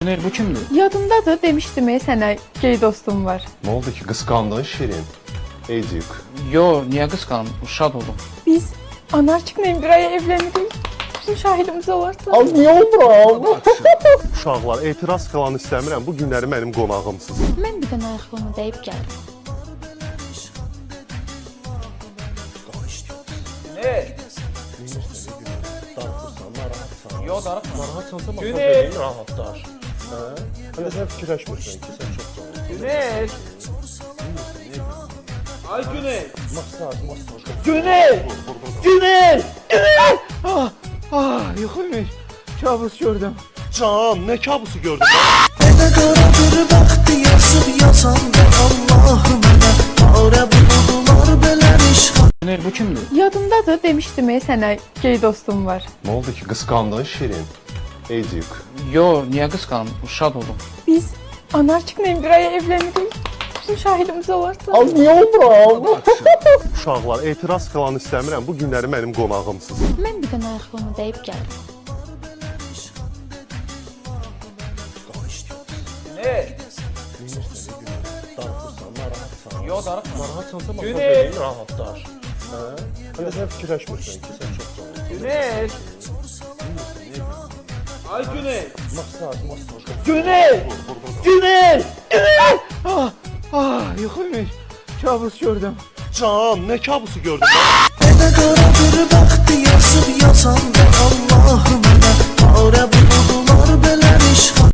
Bu kimdir? Yadımdadır, demişdim sənə gay dostum var. Ne oldu ki kıskandın Şirin? Ezik. Yo, niye kıskanım? Şad oldum. Biz anarşiklə bir aya evlənirik. Bizim şahidimiz olarsa. Az niye olmuram? Uşaqlar, etiraz falan istəmirəm. Bu günləri mənim qonağımsınız. Mən bir dənə ayaqlarını dəyib gəldim. Ne? Darıxırsan, narahatsan. Yo, darıxma. Narahatsansa bax, Günel. beyin rahatlar. Hə? Sən fikirləşmirsən ki, sən çox canlısın. Güney! Ay Güney! Masaj. Güney! Güney! Güney! Yıkılmış. Kabus gördüm. Can, ne kabusu gördün? Nə qaradır bəxti yazıb yazanda Allahım mənə Arə buldular belə işğal Bu kimdir? Yadımdadır, demişdim sənə gay dostum var. Ne oldu ki kıskandın Şirin? Ezik. Yo, niye kıskanım? Şad oldum. Biz anarşiklə bir aya evlənirik. Bizim şahidimiz olarsa. Az niye olmuram? Uşaqlar, etiraz falan istəmirəm. Bu günləri mənim qonağımsınız. Mən bir dənə ayaqlarını dəyib gəldim. Ne? Darıxırsan, narahatsan. Yo, darıxma. Narahatsansa bax, Günel. beyin rahatlar. Hə? Sən fikirləşmirsən ki, sən çox canlısın. Güney! Ay Güney! Masaj. Güney! Güney! Güney! Yıkılmış. Kabus gördüm. Can, ne kabusu gördün? Nə qaradır bəxti yazıb yazanda Allahım mənə Arə buldular belə işğal